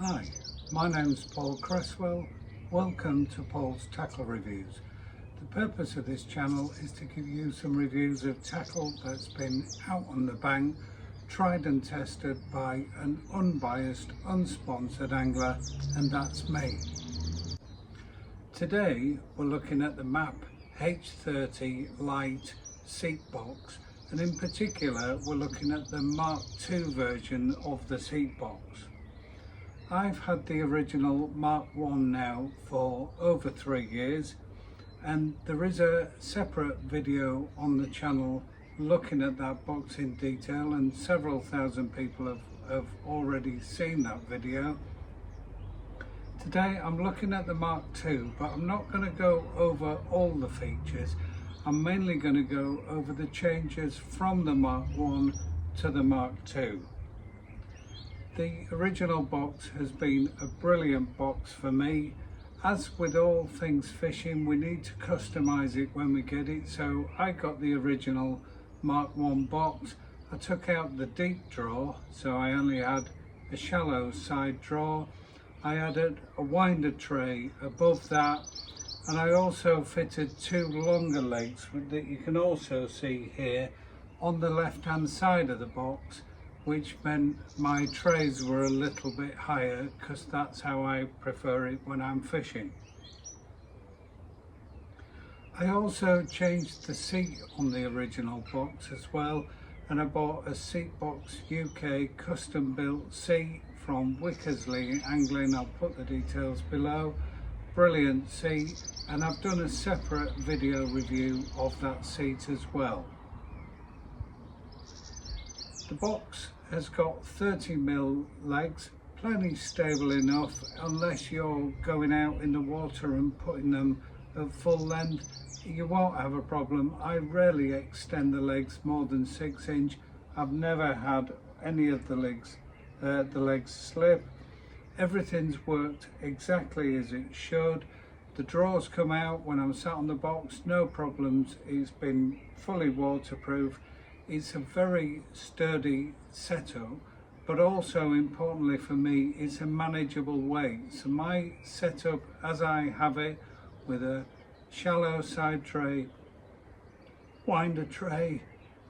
Hi, my name's Paul Cresswell. Welcome to Paul's Tackle Reviews. The purpose of this channel is to give you some reviews of tackle that's been out on the bank, tried and tested by an unbiased, unsponsored angler, and that's me. Today we're looking at the MAP H30 light seat box, and in particular we're looking at the Mk2 version of the seat box. I've had the original Mk1 now for over 3 years, and there is a separate video on the channel looking at that box in detail, and several thousand people have already seen that video. Today I'm looking at the Mk2, but I'm not going to go over all the features. I'm mainly going to go over the changes from the Mk1 to the Mk2. The original box has been a brilliant box for me. As with all things fishing, we need to customize it when we get it, so I got the original Mk1 box. I took out the deep draw, so I only had a shallow side draw. I added a winder tray above that, and I also fitted 2 longer legs that you can also see here on the left hand side of the box, which meant my trays were a little bit higher because that's how I prefer it when I'm fishing. I also changed the seat on the original box as well, and I bought a Seat Box UK custom built seat from Wickersley Angling. I'll put the details below. Brilliant seat, and I've done a separate video review of that seat as well. The box has got 30mm legs, plenty stable enough unless you're going out in the water and putting them at full length. You won't have a problem. I rarely extend the legs more than 6 inch. I've never had any of the legs slip. Everything's worked exactly as it should. The drawers come out when I'm sat on the box, no problems. It's been fully waterproof. It's a very sturdy setup, but also importantly for me, it's a manageable weight. So my setup as I have it, with a shallow side tray, winder tray,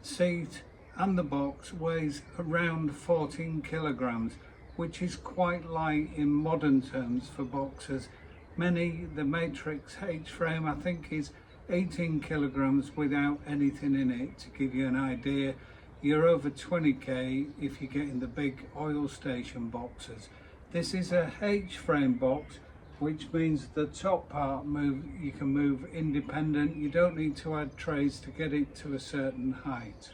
seat and the box, weighs around 14 kilograms, which is quite light in modern terms for boxes. The Matrix H frame I think is 18 kilograms without anything in it. To give you an idea, you're over 20k if you get in the big oil station boxes. This is a H frame box, which means the top part you can move independent. You don't need to add trays to get it to a certain height.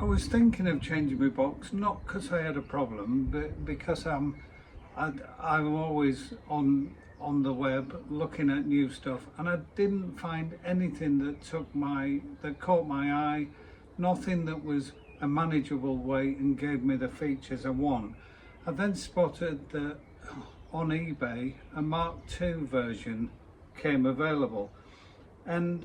I was thinking of changing my box, not because I had a problem, but because I'm always on the web looking at new stuff, and I didn't find anything that caught my eye, nothing that was a manageable weight and gave me the features I want. I then spotted that on eBay a Mk2 version came available, and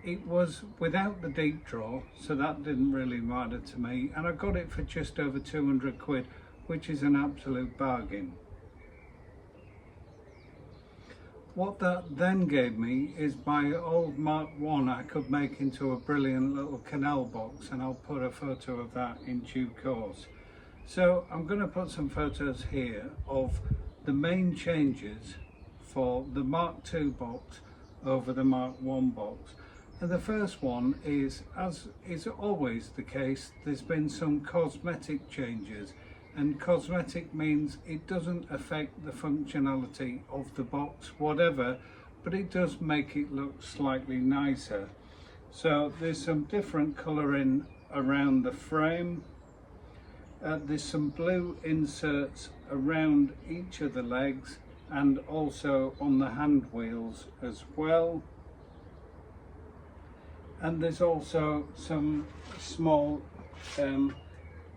it was without the deep draw, so that didn't really matter to me, and I got it for just over 200 quid, which is an absolute bargain. What that then gave me is my old Mk1 I could make into a brilliant little canal box, and I'll put a photo of that in due course. So I'm going to put some photos here of the main changes for the Mk2 box over the Mk1 box. And the first one is, as is always the case, there's been some cosmetic changes. And cosmetic means it doesn't affect the functionality of the box whatever, but it does make it look slightly nicer. So there's some different colouring around the frame. There's some blue inserts around each of the legs and also on the hand wheels as well. And there's also some small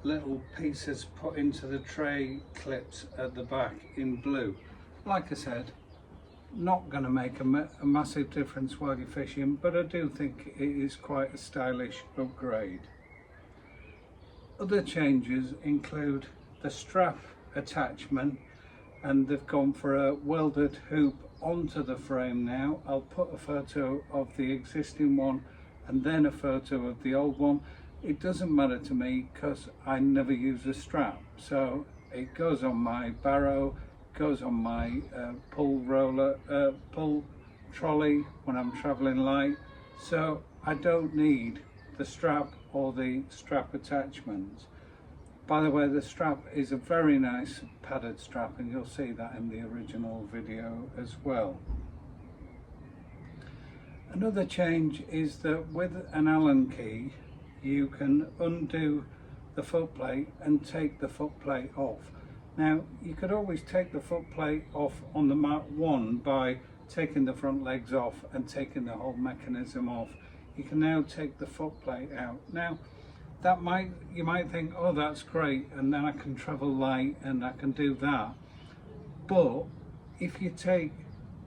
little pieces put into the tray clips at the back in blue. Like I said, not going to make a massive difference while you're fishing, but I do think it is quite a stylish upgrade. Other changes include the strap attachment, and they've gone for a welded hoop onto the frame now. I'll put a photo of the existing one and then a photo of the old one. It doesn't matter to me because I never use a strap, so it goes on my barrow, goes on my pull trolley when I'm traveling light, so I don't need the strap or the strap attachments. By the way, the strap is a very nice padded strap, and you'll see that in the original video as well. Another change is that with an Allen key you can undo the footplate and take the footplate off. Now, you could always take the footplate off on the Mk1 by taking the front legs off and taking the whole mechanism off. You can now take the footplate out. Now, you might think, oh, that's great, and then I can travel light and I can do that. But if you take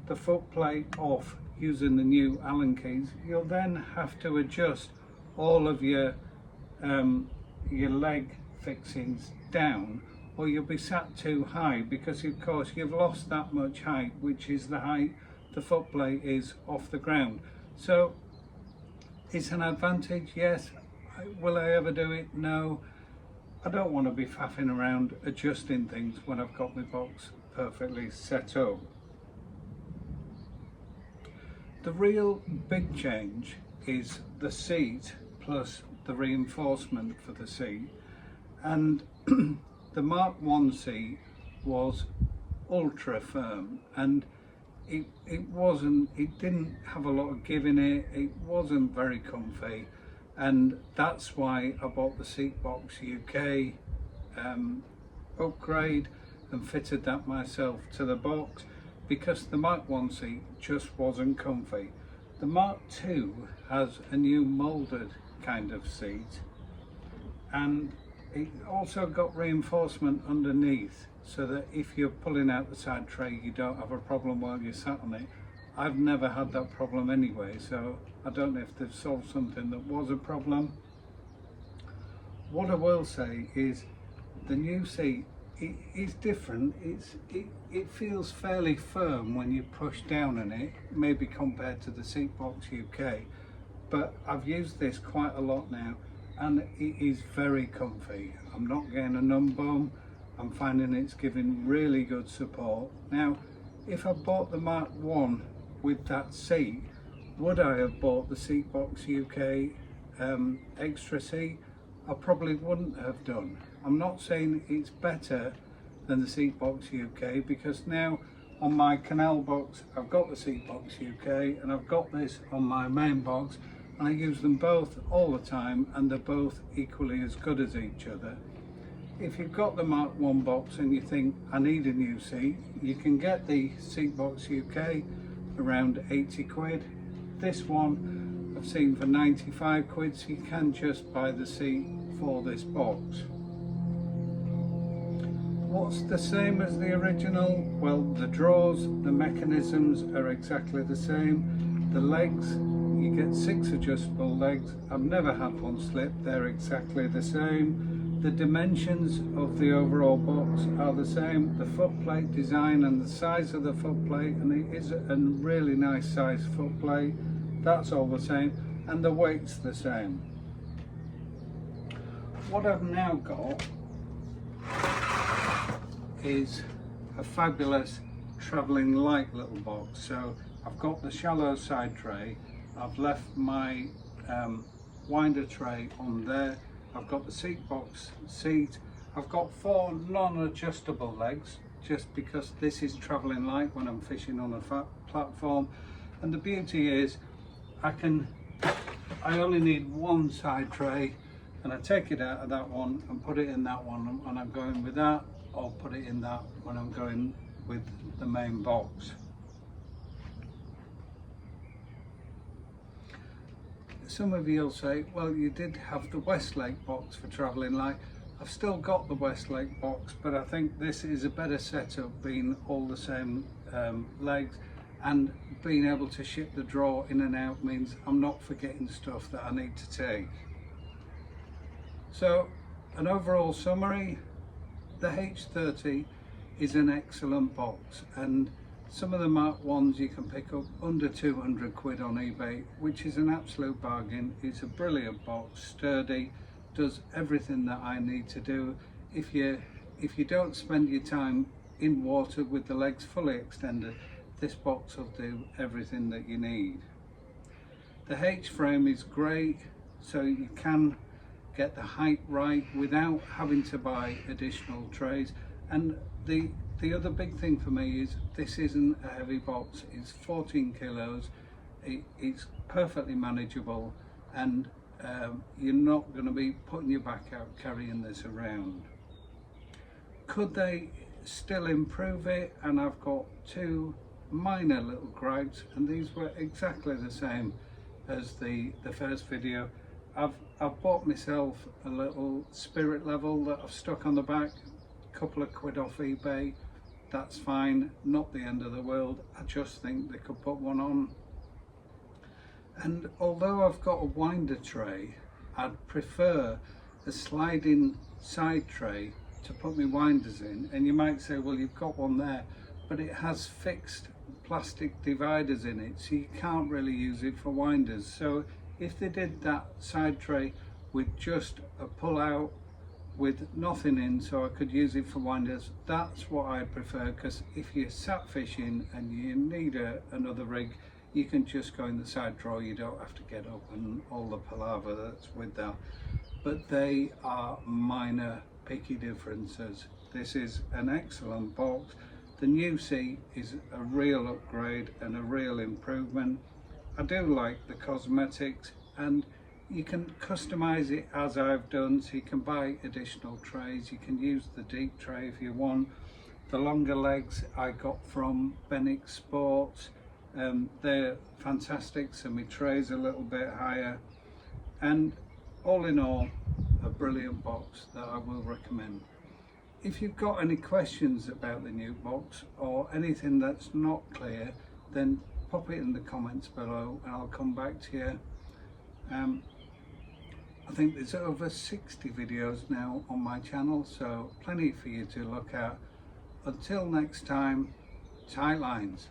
the footplate off using the new Allen keys, you'll then have to adjust all of your leg fixings down, or you'll be sat too high, because of course you've lost that much height, which is the height the footplate is off the ground. So it's an advantage, yes. Will I ever do it? No. I don't want to be faffing around adjusting things when I've got my box perfectly set up. The real big change is the seat plus the reinforcement for the seat. And the Mk1 seat was ultra firm, and it didn't have a lot of give in it. It wasn't very comfy, and that's why I bought the Seatbox UK upgrade and fitted that myself to the box, because the Mk1 seat just wasn't comfy. The Mk2 has a new moulded kind of seat, and it also got reinforcement underneath, so that if you're pulling out the side tray you don't have a problem while you're sat on it. I've never had that problem anyway, so I don't know if they've solved something that was a problem. What I will say is the new seat, it is different. It feels fairly firm when you push down on it, maybe compared to the Seatbox UK, but I've used this quite a lot now and it is very comfy. I'm not getting a numb bum. I'm finding it's giving really good support. Now, if I bought the Mk1 with that seat, would I have bought the Seatbox UK extra seat? I probably wouldn't have done. I'm not saying it's better than the Seatbox UK, because now on my canal box I've got the Seatbox UK and I've got this on my main box, and I use them both all the time and they're both equally as good as each other. If you've got the Mk1 box and you think I need a new seat, you can get the Seatbox UK around 80 quid. This one I've seen for 95 quid, so you can just buy the seat for this box. What's the same as the original? Well, the drawers, the mechanisms are exactly the same. The legs, you get 6 adjustable legs. I've never had one slip, they're exactly the same. The dimensions of the overall box are the same. The footplate design and the size of the footplate, and it is a really nice size footplate, that's all the same, and the weight's the same. What I've now got is a fabulous travelling light little box. So I've got the shallow side tray, I've left my winder tray on there, I've got the Seatbox seat, I've got 4 non-adjustable legs, just because this is travelling light when I'm fishing on a platform. And the beauty is I only need one side tray, and I take it out of that one and put it in that one when I'm going with that, or put it in that when I'm going with the main box. Some of you will say, well, you did have the Westlake box for travelling light. I've still got the Westlake box, but I think this is a better setup, being all the same legs, and being able to ship the drawer in and out means I'm not forgetting stuff that I need to take. So an overall summary, the H30 is an excellent box, and some of the MAP ones you can pick up under 200 quid on eBay, which is an absolute bargain. It's a brilliant box, sturdy, does everything that I need to do. If you don't spend your time in water with the legs fully extended, this box will do everything that you need. The H frame is great, so you can get the height right without having to buy additional trays. And the other big thing for me is this isn't a heavy box. It's 14 kilos. It's perfectly manageable, and you're not going to be putting your back out carrying this around. Could they still improve it? And I've got two minor little gripes, and these were exactly the same as the first video. I've bought myself a little spirit level that I've stuck on the back, a couple of quid off eBay. That's fine, not the end of the world. I just think they could put one on. And although I've got a winder tray, I'd prefer a sliding side tray to put my winders in. And you might say, well, you've got one there, but it has fixed plastic dividers in it, so you can't really use it for winders. So if they did that side tray with just a pull out with nothing in, so I could use it for winders, that's what I prefer, because if you're sat fishing and you need another rig, you can just go in the side drawer. You don't have to get up and all the palaver that's with that. But they are minor picky differences. This is an excellent box. The new seat is a real upgrade and a real improvement. I do like the cosmetics, and you can customize it as I've done, so you can buy additional trays. You can use the deep tray if you want. The longer legs I got from Benick Sports. They're fantastic, so my tray's a little bit higher. And all in all, a brilliant box that I will recommend. If you've got any questions about the new box or anything that's not clear, then pop it in the comments below and I'll come back to you. I think there's over 60 videos now on my channel, so plenty for you to look at. Until next time, tight lines.